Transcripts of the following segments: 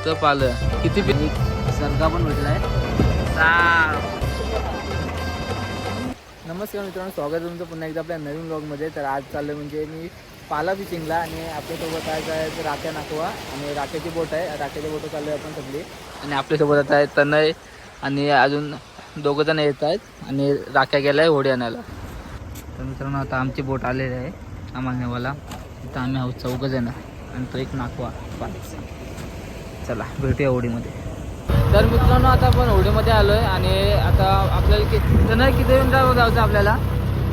मोठं पालं किती सरगा पण भेटलाय. नमस्कार मित्रांनो, स्वागत आहे तुमचं पुन्हा एकदा आपल्या नवीन ब्लॉगमध्ये. तर आज चाललं म्हणजे मी पाला फिशिंगला आणि आपल्यासोबत आज आहे राख्या नाकवा आणि राख्याची बोट आहे. राख्याची बोट चालू आहे आपण सगळी आणि आपल्यासोबत आता आहे तनय आणि अजून दोघं जण येत आहेत आणि राख्या गेला आहे होडी आणायला. तर मित्रांनो आता आमची बोट आलेली आहे आम्हाला नेवाला. इथं आम्ही आहोत 4 जण आणि तो एक नाकवा पाच. चला भेटूया होडीमध्ये. तर मित्रांनो आता आपण होडीमध्ये आलो आहे आणि आता आपल्याला तनय किती मिनिटावर जायचं आपल्याला?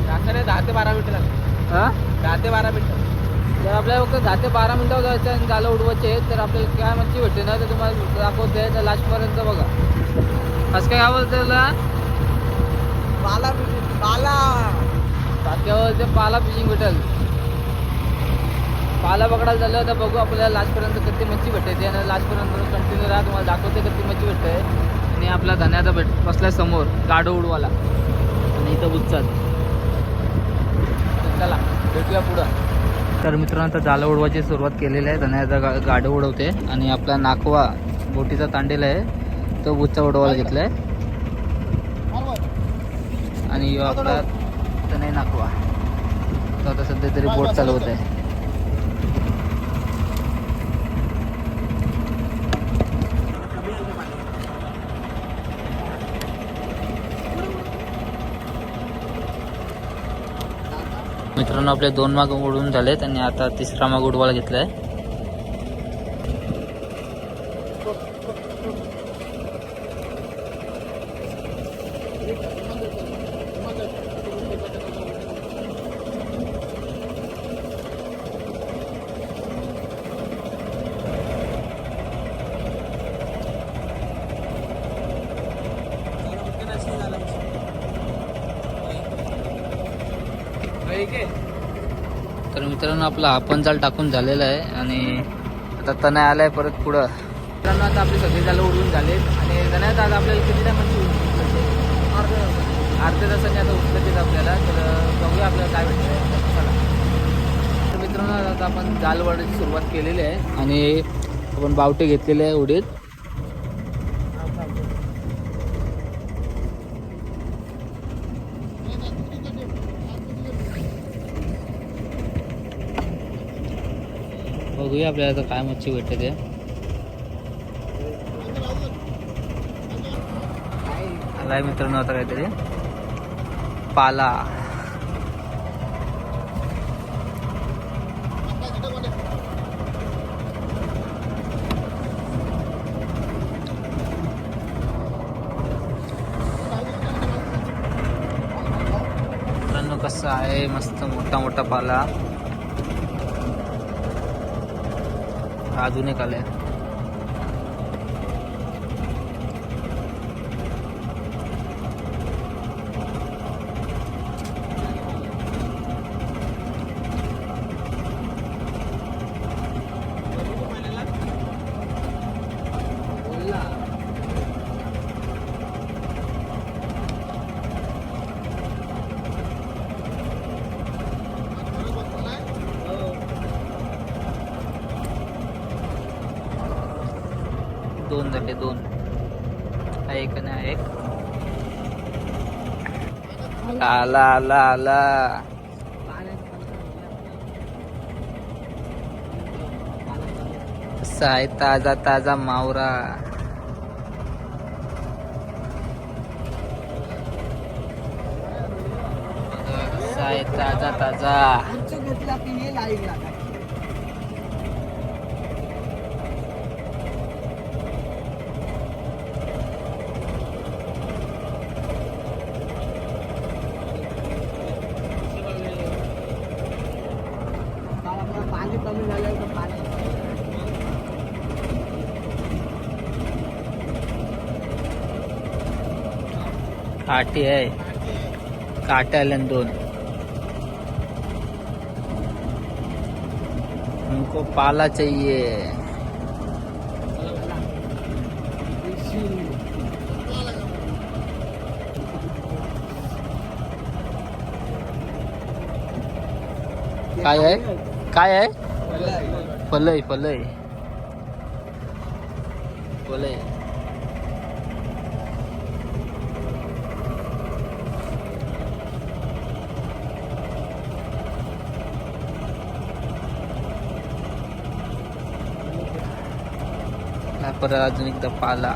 10 ते 12 मिनिटं लागतात. हां 10 ते 12 मिनिटं. तर आपल्याला फक्त 10 ते 12 मिनिटावर जायचं आणि जालं उडवायचे आहेत. तर आपल्याला काय मच्छी भेटते ना तर तुम्हाला दाखवते. तर लास्टपर्यंत बघा. असं काय बोलतं त्याला? पाला टाक्यावर ते पाला फिशिंग भेटेल. पाला पकडायला झालं तर बघू आपल्याला लास्टपर्यंत किती मच्छी भेटते आणि लास्टपर्यंत कंटिन्यू राहा. तुम्हाला दाखवते किती मच्छी भेटते. आणि आपला धन्याचा बसलाय समोर गाडो उडवाला आणि इथं बुच्चात. चला भेटूया पुढं. तर मित्रांनो आता जालं उडवायची सुरुवात केलेली आहे. धन्याचा गाडो उडवते आणि आपला नाकवा बोटीचा तांडेला आहे तो बुच्चा उडवायला घेतला आहे आणि यो आपला तनय नाकवा तो आता सध्या तरी बोट चालवत आहे. मित्रांनो आपले 2 माग उडून झालेत आणि आता 3रा माग उडवायला घेतलाय. तर मित्रांनो आपला आपण जाल टाकून झालेला आहे आणि आता तनय आलाय परत पुढं. मित्रांनो आता आपली सगळी जालं उडवून झालेत आणि तनयात आता आपल्याला किती टायमाची अर्ध्या तासाने आता उचलत आपल्याला. तर बघूया आपल्याला काय भेटतं. चला तर मित्रांनो आता आपण जाल वाढायची सुरुवात केलेली आहे आणि आपण बावटे घेतलेले आहे उडीत. बघूया आपल्याला आता काय मच्छी भेटते ते. आलाय मित्रांनो आता काहीतरी पाला. मित्रांनो कसं आहे मस्त मोठा मोठा पाला. अजून एक आलाय. दोन झाले 2. एक आणि एक. आला आला आला. कसा आहे ताजा ताजा मावरा. कसा आहे ताजा ताजा. काटे आहे. काटे आले 2. हमको पाला चाहिए. काय आहे काय आहे? फलई फलई. बोले परत अजून एकदा पाला.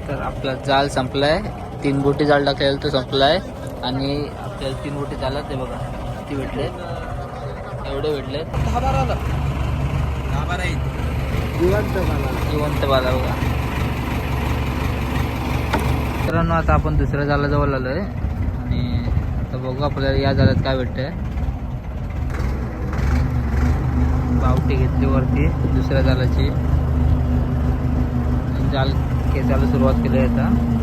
तर आपला जाल संपलाय. 3 बोटी जाळ टाकलेला तो संपलाय आणि आपल्याला 3 बोटी झाला ते बघा किती भेटले. एवढे भेटले 10-12 जिवंत बाला बघा. मित्रांनो आता आपण दुसऱ्या जालाजवळ आलोय आणि आता बघू आपल्याला या जाळ्यात काय भेटतंय. बावटी घेतली वरती दुसऱ्या जालाची. जाल खेचायला सुरुवात केली आहे आता.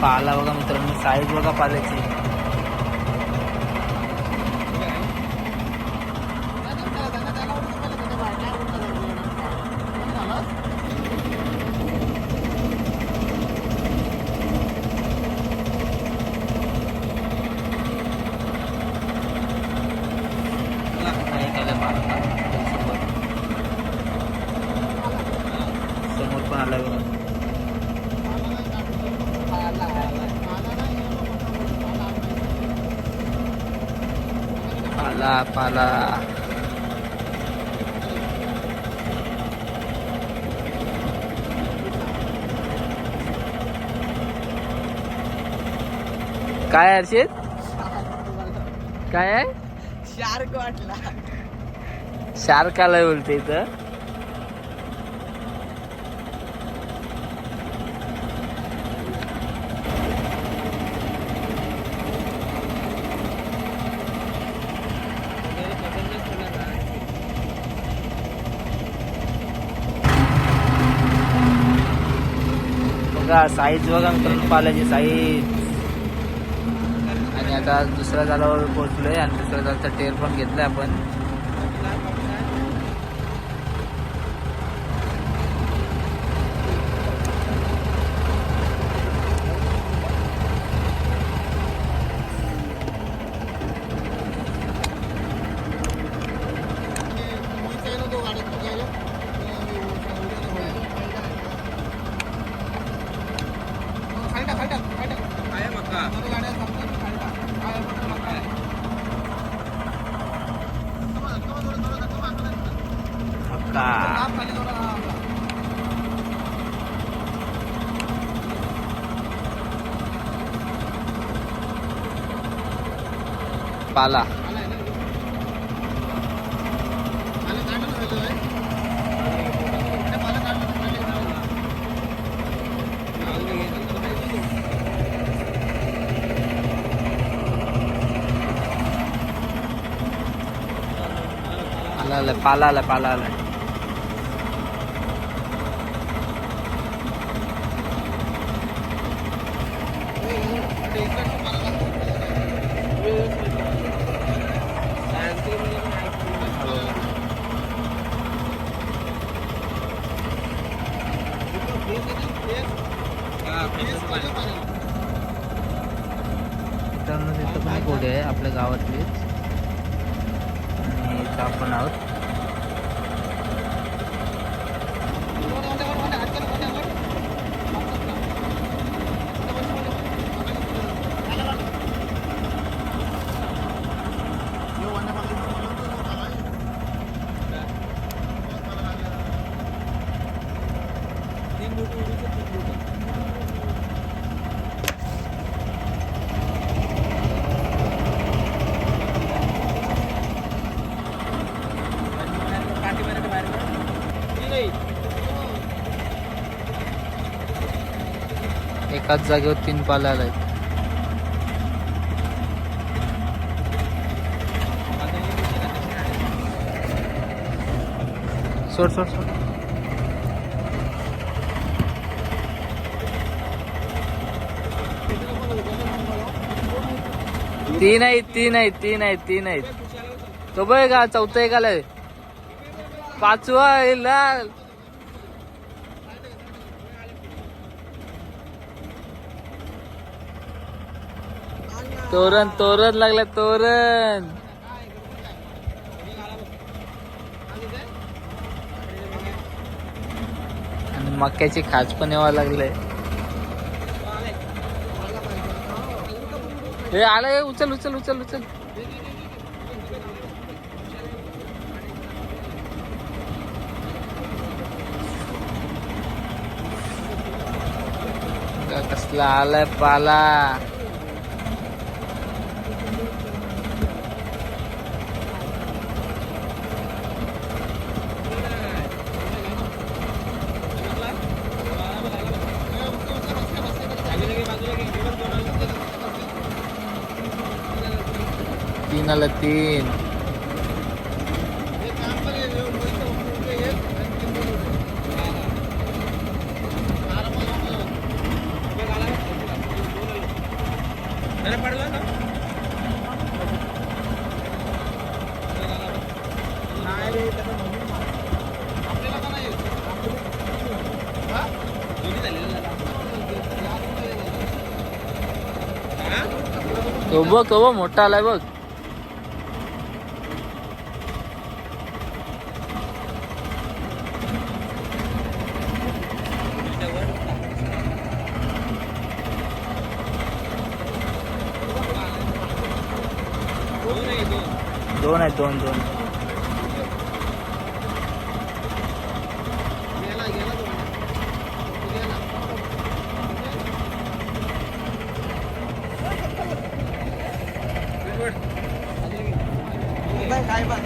पाला बघा मित्रांनो, साईज बघा पाल्याची. समोर पण आला बघा. पाला पाला काय हर्षित काय आहे. शार्क वाटला. शार्क आलाय बोलते इथं. बघा साईज बघा मित्रांनो पाल्याची साईज. आणि आता दुसऱ्या जालावर पोहोचलोय आणि दुसऱ्या जालचा टेर पण घेतलाय आपण. पाला आला पाला आला पाला आला. मित्रांनो तिथं पण एक होडी आहे आपल्या गावातलीच आणि इथं आपण आहोत. एकाच जागेवर 3 पाला आलाय. सोड सोड सोड. तीन आहेत. तो बघ का चौथा एक आलाय. पाचवा आहे लाल. तोरण लागला तोरण. आणि मक्याची खाच पण यावं लागलंय. हे आलंय. उचल. कसला आलाय पाला. तीन आला. तो बघ मोठा आलाय बघ. दोन आहेत. काय बघ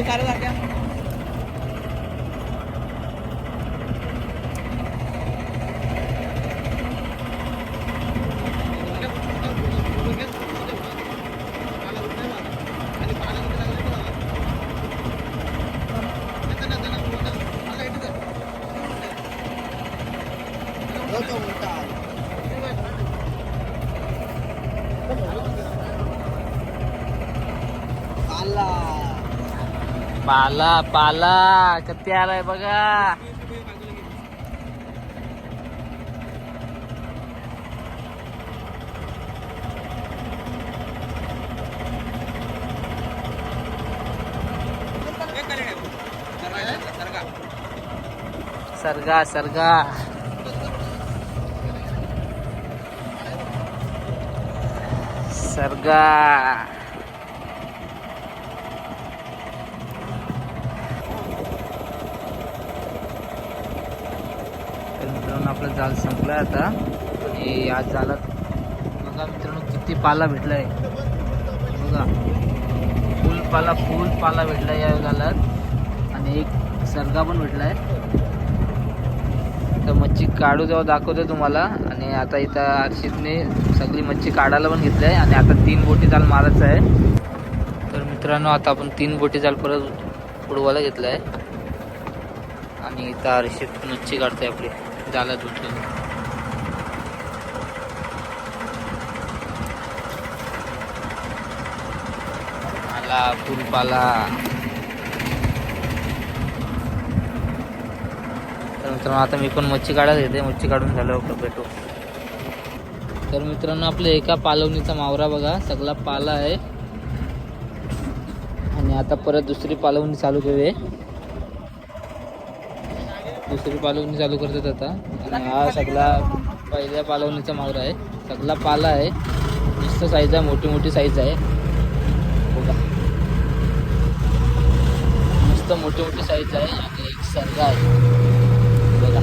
चालू लागल्या. पाला किती आलाय बघा. सरगा मित्रांनो आपला जाल संपलाय आता. आणि या जालात बघा मित्रांनो किती पाला भेटलाय बघा. फुल पाला भेटलाय या जालात. आणि एक सरगा पण भेटलाय. तर मच्छी काढू जेव्हा दाखवतो तुम्हाला. आणि आता इथं हर्षितने सगळी मच्छी काढायला पण घेतली आहे. आणि आता 3 बोटी जाल मारायचं आहे. तर मित्रांनो आता आपण 3 बोटी जाल परत उडवायला घेतलं आहे. आणि इथं हर्षित मच्छी काढते आपली जालात उठून. आला फुलपाला. तर मित्रांनो आता मी पण मच्छी काढायला घेते. मच्छी काढून झाल्यावर भेटू. तर मित्रांनो आपल्या एका पालवणीचा मावरा बघा. सगळा पाला आहे. आणि आता परत दुसरी पालवणी चालू केली आहे. दुसरी पालवणी चालू करतात आता. आणि हा सगळा पहिल्या पालवणीचा मावरा आहे. सगळा पाला आहे. मस्त साईज आहे, मोठी मोठी साईज आहे बघा. मस्त मोठी मोठी साईज आहे आणि एक सर्गा आहे बघा.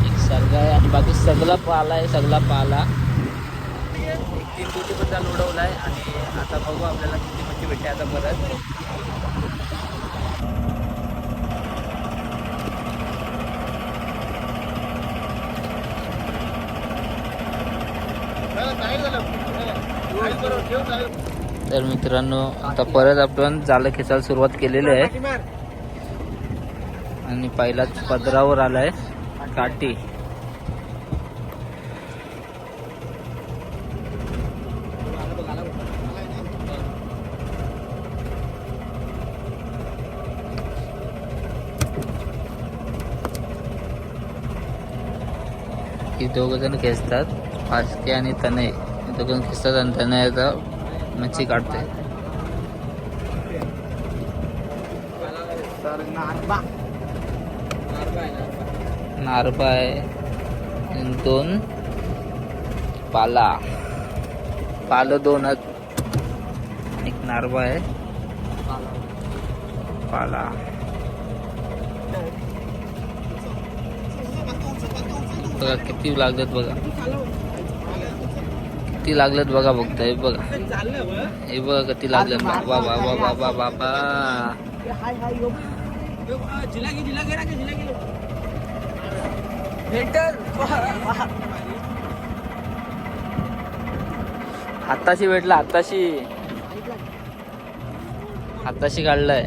एक सर्गा आहे आणि बाकी सगळा पाला आहे. सगळा पाला 1-3 कोटी पण चालू उडवला आहे. आणि आता बघू आपल्याला किती मच्छी भेटते आता परत. तर मित्रांनो आता परत आपण जाळं खेचायला सुरुवात केलेली आहे. आणि पहिलाच पदरावर आलाय काठी. ही दोघ जण खेचतात, फासके आणि तनय. दोघं खेचतात आणि तनय आता मच्छी काढते. नारबा आहे, 2 पाला. पाल 2 एक नारबा आहे, पाला. बघा किती लागतात बघा, किती लागलेत बघा. बघताय बघा, हे बघा किती लागलेत. बाबा बाबा बाबा बाबा. आताशी भेटला, आताशी आताशी काढलाय.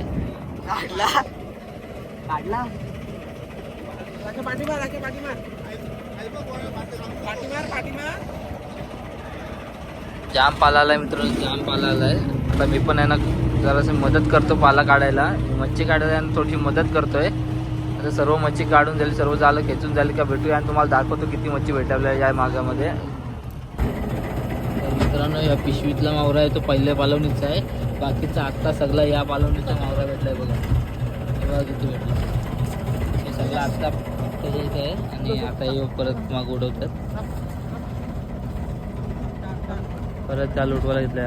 जाम पाला आलाय मित्रांनो, जाम पाला आलाय. आता मी पण आहे ना जराशी मदत करतो पाला काढायला, मच्छी काढायला थोडीशी मदत करतोय. आता सर्व मच्छी काढून झाली, सर्व जाळं खेचून झाली का भेटूया आणि तुम्हाला दाखवतो किती मच्छी भेटल्या या मागामध्ये. तर मित्रांनो या पिशवीतला मावरा आहे तो पहिल्या पालवणीचा आहे. बाकीचा आत्ता सगळा या पालवणीचा मावरा भेटलाय बघा. हे बघा किती भेटला. हे सगळं आत्ता त्याच्या इथे आहे आणि आता हे परत माग उडवतात. परत जाल उडवायला घेतला.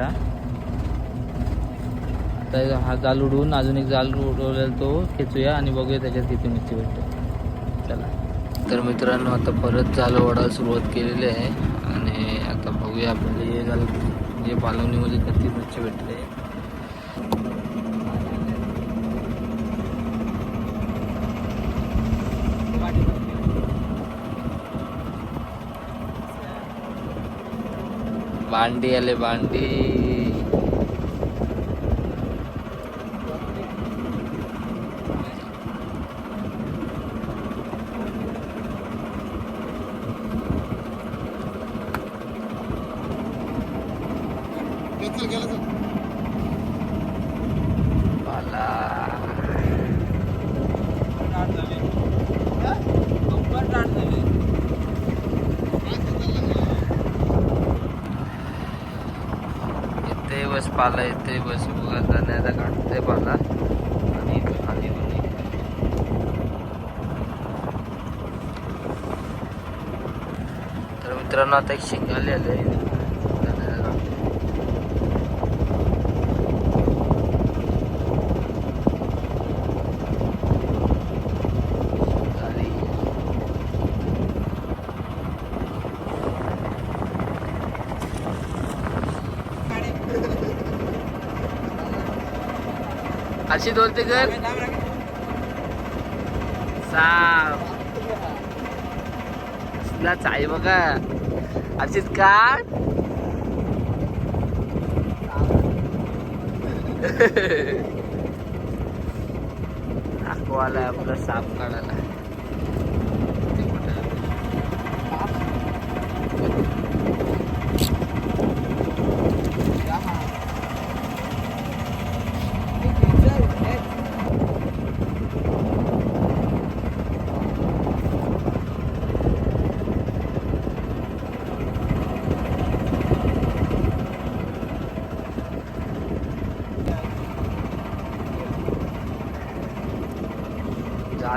आता हा जाल उडवून अजून एक जाल उडवलेला तो खेचूया आणि बघूया त्याच्यात किती मच्छी भेटते. चला तर मित्रांनो आता परत जाल ओढायला सुरुवात केलेली आहे. आणि आता बघूया आपल्याला हे जाल म्हणजे पालवणीमध्ये किती मच्छी भेटते. भांडी आले, भांडी. बस पाला येते, बस बघा जाण्याचा काढते पाला आणि खाली पण. तर मित्रांनो आता एक शिंगाले आले. अशी बोलते कर साप चाय बघा. अशीच काढ. दाखवायला आपला साप काढायला.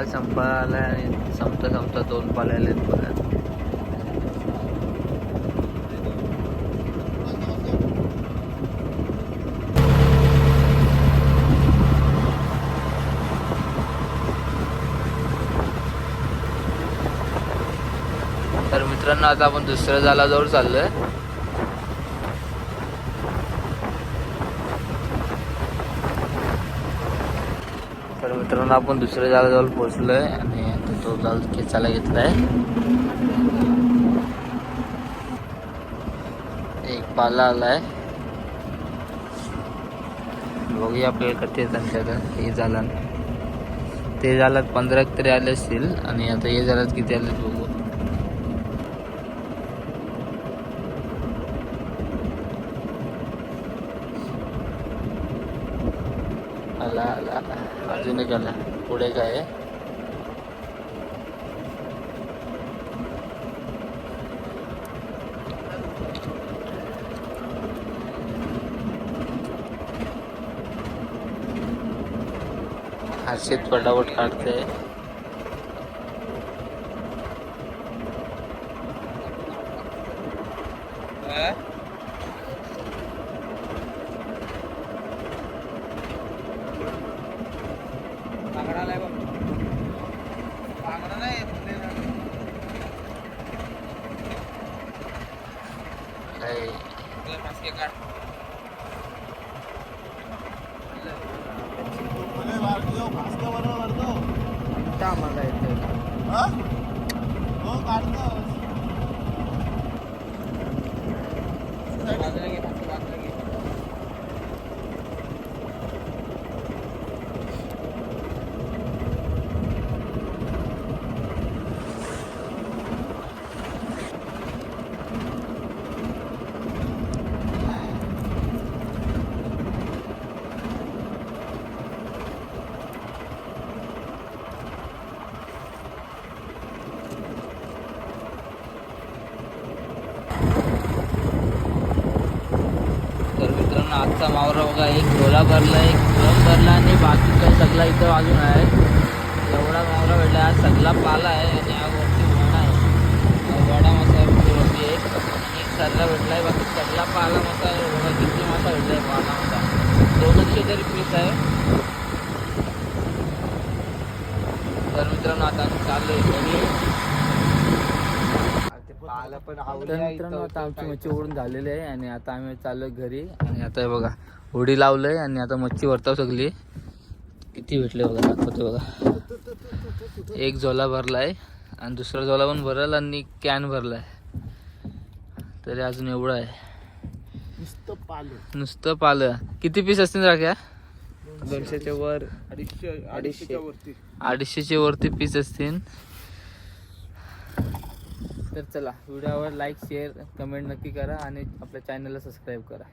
माल संपायला आणि संपता संपता 2 पाले आलेत बघा. तर मित्रांनो आता आपण दुसऱ्या जालाजवळ चाललोय. तर मित्रांनो आपण दुसऱ्या जालाजवळ पोहोचलोय आणि आता तो जाल खेचायला घेतलाय. एक पाला आलाय. बघूया आपल्याला कधी येतात हे जालन. ते जालात 15 तरी आले असतील आणि आता हे जालात किती आले बघू. आला आला अजून एक आला. पुढे काय आहे? हर्षित फटाफट काढते. आम्हाला येते आजचा मावरा बघा. एक झोला भरला, एक ड्रम भरला आणि बाकीचा सगळा इथं अजून आहे. एवढा मावरा भेटला. आज सगळा पाला आहे आणि हा वरती वडा आहे. वडा मासा वरती एक आणि एक सरला भेटला आहे. बाकी सगळा पाला मासा आहे. बघा किती मासा भेटला आहे. पाला मासा 200 तरी पीस आहे. तर मित्रांनो आता आम्ही चाललोय घरी. तर मित्रांनो आता आमची मच्छी ओढून झालेली आहे आणि आता आम्ही चाललोय घरी. आणि आता बघा होडी लावलंय आणि आता मच्छी वरताव सगळी. किती भेटले बघा, दाखवते बघा. एक झोला भरलाय आणि दुसरा झोला पण भरल आणि कॅन भरलाय. तरी अजून एवढं आहे. नुसतं पालं. किती पीस असतील राख्या? 200च्या वर 250च्या वरती पीस असतील. तर चला व्हिडिओवर लाईक शेअर कमेंट नक्की करा आणि आपल्या चॅनलला सबस्क्राईब करा.